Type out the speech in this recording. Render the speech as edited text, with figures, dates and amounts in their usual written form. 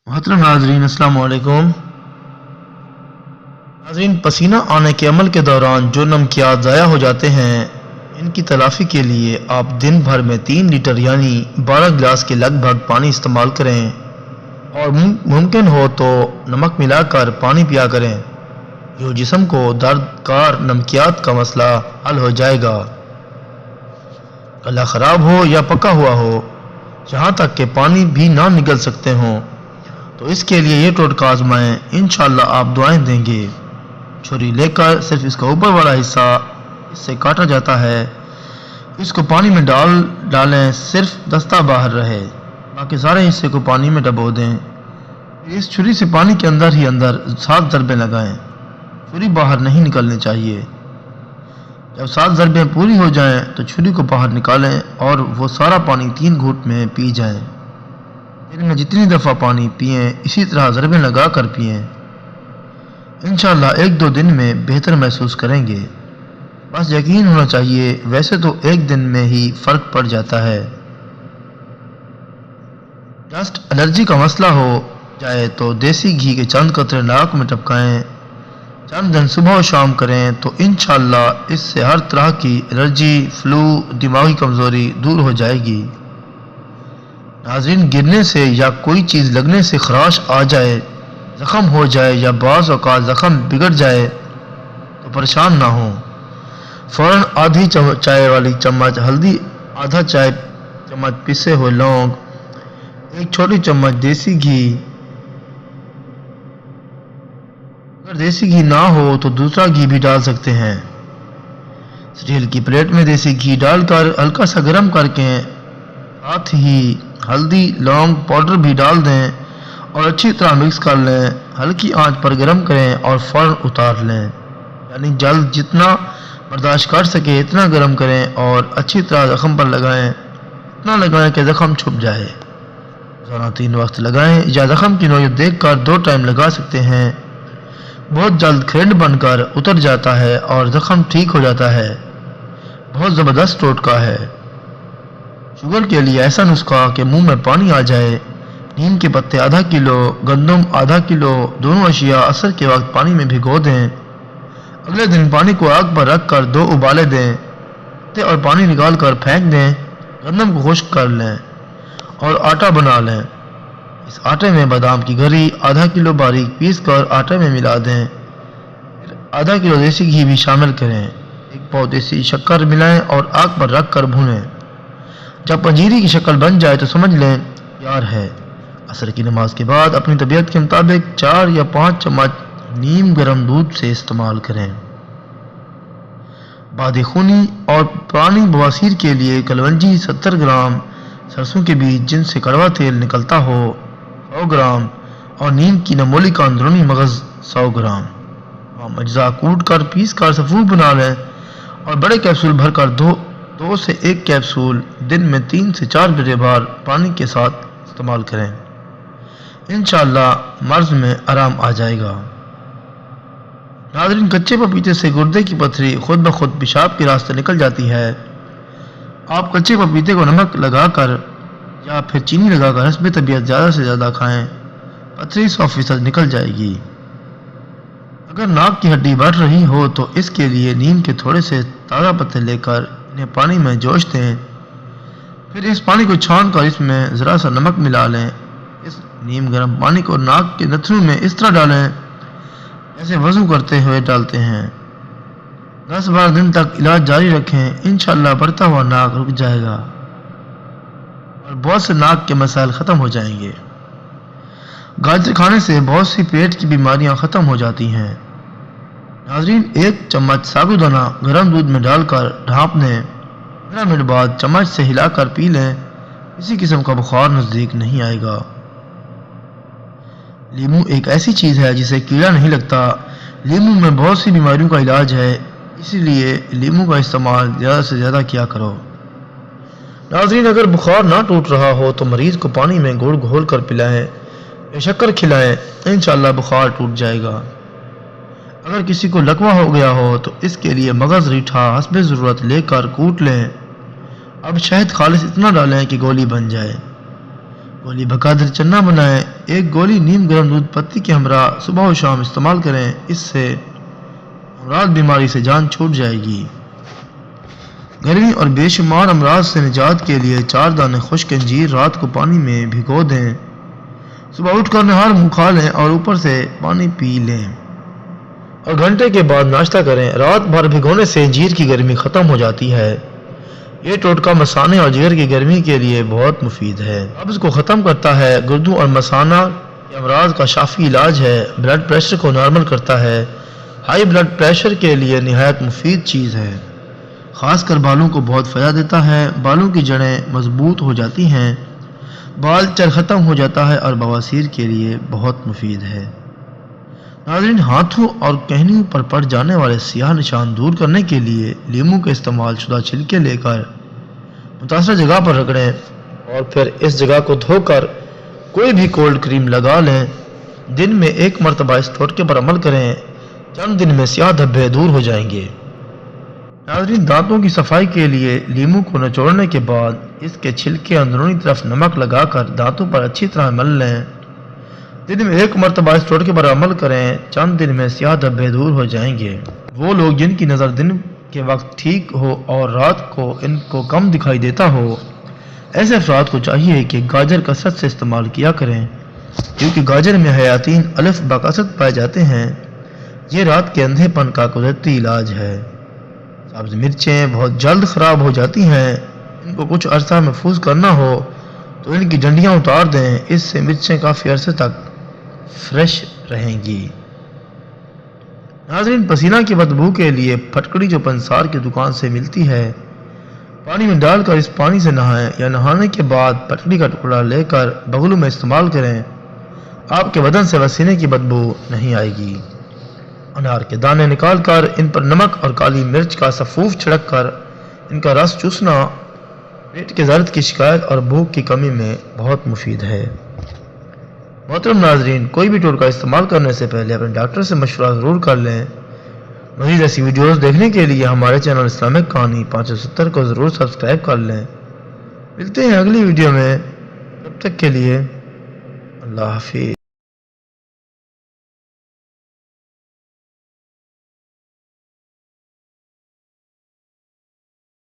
محترم नाजरीन अस्सलाम वालेकुम। नाजरीन, पसीना आने के अमल के दौरान जो नमकियात ज़ाया हो जाते हैं, इनकी तलाफ़ी के लिए आप दिन भर में 3 लीटर यानी 12 गिलास के लगभग पानी इस्तेमाल करें और मुमकिन हो तो नमक मिलाकर पानी पिया करें। जो जिस्म को दर्दकार नमकियात का मसला हल हो जाएगा। गला ख़राब हो या पका हुआ हो, जहाँ तक कि पानी भी ना निकल सकते हों, तो इसके लिए ये टोटका आजमाएं, इंशाअल्लाह आप दुआएं देंगे। छुरी लेकर सिर्फ इसका ऊपर वाला हिस्सा इससे काटा जाता है। इसको पानी में डालें, सिर्फ दस्ता बाहर रहे, बाकी सारे हिस्से को पानी में डबो दें। इस छुरी से पानी के अंदर ही अंदर 7 ज़रबें लगाएं। छुरी बाहर नहीं निकलनी चाहिए। जब 7 ज़रबें पूरी हो जाएं तो छुरी को बाहर निकालें और वो सारा पानी 3 घूंट में पी जाएं। दिन में जितनी दफ़ा पानी पिएं, इसी तरह ज़रबें लगा कर पिएं। इंशाअल्लाह 1-2 दिन में बेहतर महसूस करेंगे। बस यकीन होना चाहिए, वैसे तो 1 दिन में ही फ़र्क पड़ जाता है। डस्ट एलर्जी का मसला हो जाए तो देसी घी के चंद कतरे नाक में टपकाएं। चंद दिन सुबह और शाम करें तो इंशाअल्लाह इससे हर तरह की एलर्जी, फ्लू, दिमागी कमज़ोरी दूर हो जाएगी। नाज़रीन, गिरने से या कोई चीज़ लगने से खराश आ जाए, ज़ख़म हो जाए या बाज़ औक़ात ज़ख़म बिगड़ जाए तो परेशान ना हो। फ़ौरन आधी चाय वाली चम्मच हल्दी, आधा चाय चम्मच पिसे हुए लौंग, 1 छोटी चम्मच देसी घी, अगर देसी घी ना हो तो दूसरा घी भी डाल सकते हैं। स्टील की प्लेट में देसी घी डालकर हल्का सा गर्म करके साथ ही हल्दी, लौंग पाउडर भी डाल दें और अच्छी तरह मिक्स कर लें। हल्की आंच पर गर्म करें और फ़ौरन उतार लें, यानी जल्द जितना बर्दाश्त कर सके इतना गर्म करें और अच्छी तरह ज़ख़म पर लगाएं। इतना लगाएं कि ज़ख़म छुप जाए। रोज़ाना 3 वक्त लगाएं या ज़ख़म की नोयत देख कर 2 टाइम लगा सकते हैं। बहुत जल्द खिरंड बनकर उतर जाता है और ज़ख़म ठीक हो जाता है। बहुत ज़बरदस्त टोटका है। शुगर के लिए ऐसा नुस्खा कि मुंह में पानी आ जाए। नीम के पत्ते आधा किलो, गंदम आधा किलो, दोनों अशिया असर के वक्त पानी में भिगो दें। अगले दिन पानी को आग पर रख कर 2 उबाले दें। पत्ते और पानी निकाल कर फेंक दें। गंदम को खुश्क कर लें और आटा बना लें। इस आटे में बादाम की गरी आधा किलो बारीक पीस कर आटे में मिला दें। फिर आधा किलो देसी घी भी शामिल करें। 1 पाव देसी शक्कर मिलाएं और आग पर रख कर भूनें। जब पंजीरी की शक्ल बन जाए तो समझ लें तैयार है। असर की नमाज के बाद अपनी तबीयत के मुताबिक 4 या 5 चम्मच नीम गर्म दूध से इस्तेमाल करें। बादी खूनी और पुरानी बवासीर के लिए कलवंजी 70 ग्राम, सरसों के बीज जिनसे कड़वा तेल निकलता हो 100 ग्राम और नीम की नमोली का अंदरूनी मगज़ 100 ग्राम अज्जा कूट कर पीस कर सफ़ूफ बना लें और बड़े कैप्सूल भर कर 2 से 1 कैप्सूल दिन में 3 से 4 बजे बार पानी के साथ इस्तेमाल करें। इंशाअल्लाह मर्ज़ में आराम आ जाएगा। नाज़रीन, कच्चे पपीते से गुर्दे की पथरी खुद ब खुद पेशाब के रास्ते निकल जाती है। आप कच्चे पपीते को नमक लगाकर या फिर चीनी लगाकर हस्बे तबीयत ज़्यादा से ज़्यादा खाएं। पथरी 100% निकल जाएगी। अगर नाक की हड्डी बढ़ रही हो तो इसके लिए नीम के थोड़े से ताज़ा पत्ते लेकर इन्हें पानी में जोश दें। फिर इस पानी को छान कर इसमें ज़रा सा नमक मिला लें। इस नीम गर्म पानी को नाक के नथनों में इस तरह डालें जैसे वज़ू करते हुए डालते हैं। 10-12 दिन तक इलाज जारी रखें। इंशाअल्लाह बढ़ता हुआ नाक रुक जाएगा और बहुत से नाक के मसाइल ख़त्म हो जाएंगे। गाजर खाने से बहुत सी पेट की बीमारियां ख़त्म हो जाती हैं। नाज़रीन, 1 चम्मच साबुदाना गर्म दूध में डालकर ढाँप लें। 15 मिनट बाद चम्मच से हिलाकर पी लें। किसी किस्म का बुखार नज़दीक नहीं आएगा। लीमू एक ऐसी चीज़ है जिसे कीड़ा नहीं लगता। लीमू में बहुत सी बीमारियों का इलाज है, इसीलिए लीमू का इस्तेमाल ज़्यादा से ज़्यादा किया करो। नाज़रीन, अगर बुखार ना टूट रहा हो तो मरीज़ को पानी में गुड़ घोल कर पिलाएं या शक्कर खिलाएं। इंशाअल्लाह बुखार टूट जाएगा। अगर किसी को लकवा हो गया हो तो इसके लिए मगज़ रीठा हस्बे ज़रूरत लेकर कूट लें। अब शहद खालिस इतना डालें कि गोली बन जाए। गोली बकादर चन्ना बनाएं। ایک گولی نیم گرم دودھ پتی کے ہمراہ صبح و شام استعمال کریں، اس سے امراض بیماری سے جان چھوٹ جائے گی۔ گرمی اور بے شمار امراض سے نجات کے لیے 4 دانے خشک انجیر رات کو پانی میں بھگو دیں، صبح اٹھ کر نہار منہ کھا لیں اور اوپر سے پانی پی لیں اور گھنٹے کے بعد ناشتہ کریں۔ رات بھر بھگونے سے انجیر کی گرمی ختم ہو جاتی ہے۔ یہ ٹوٹکا مثانے اور جگر کی گرمی کے لیے بہت مفید ہے، قبض کو ختم کرتا ہے، گردوں اور مثانہ کے امراض کا شافی علاج ہے، بلڈ پریشر کو نارمل کرتا ہے، ہائی بلڈ پریشر کے لیے نہایت مفید چیز ہے، خاص کر بالوں کو بہت فائدہ دیتا ہے، بالوں کی جڑیں مضبوط ہو جاتی ہیں، بال چل ختم ہو جاتا ہے اور بواسیر کے لیے بہت مفید ہے۔ ناظرین، ہاتھوں اور کہنیوں پر پڑ جانے والے سیاہ نشان دور کرنے کے لیے لیموں کے استعمال شدہ چھلکے لے کر متاثرہ جگہ پر رگڑیں اور پھر اس جگہ کو دھو کر کوئی بھی کولڈ کریم لگا لیں۔ دن میں 1 مرتبہ اس ٹوٹکے پر عمل کریں، چند دن میں سیاہ دھبے دور ہو جائیں گے۔ ناظرین، دانتوں کی صفائی کے لیے لیموں کو نچوڑنے کے بعد اس کے چھلکے اندرونی طرف نمک لگا کر دانتوں پر اچھی طرح مل لیں۔ دن میں 1 مرتبہ اس ٹوٹکے پر عمل کریں، چند دن میں سیاہ دھبے دور ہو جائیں گے۔ وہ لوگ جن کی نظر دن کے وقت ٹھیک ہو اور رات کو ان کو کم دکھائی دیتا ہو، ایسے افراد کو چاہیے کہ گاجر کثرت سے استعمال کیا کریں، کیونکہ گاجر میں حیاتین الف بکثرت پائے جاتے ہیں۔ یہ رات کے اندھے پن کا قدرتی علاج ہے۔ سبز مرچیں بہت جلد خراب ہو جاتی ہیں، ان کو کچھ عرصہ محفوظ کرنا ہو تو ان کی ڈنڈیاں اتار دیں، اس سے مرچیں کافی عرصے تک فریش رہیں گی۔ ناظرین، پسینہ کی بدبو کے لیے پھٹکڑی جو پنسار کی دکان سے ملتی ہے، پانی میں ڈال کر اس پانی سے نہائیں یا نہانے کے بعد پھٹکڑی کا ٹکڑا لے کر بغلوں میں استعمال کریں، آپ کے بدن سے پسینے کی بدبو نہیں آئے گی۔ انار کے دانے نکال کر ان پر نمک اور کالی مرچ کا سفوف چھڑک کر ان کا رس چوسنا پیٹ کے درد کی شکایت اور بھوک کی کمی میں بہت مفید ہے۔ محترم ناظرین، کوئی بھی ٹوٹکا استعمال کرنے سے پہلے اپنے ڈاکٹر سے مشورہ ضرور کر لیں۔ مزید ایسی ویڈیوز دیکھنے کے لیے ہمارے چینل اسلامک کہانی 570 کو ضرور سبسکرائب کر لیں۔ ملتے ہیں اگلی ویڈیو میں، تب تک کے لیے اللہ حافظ۔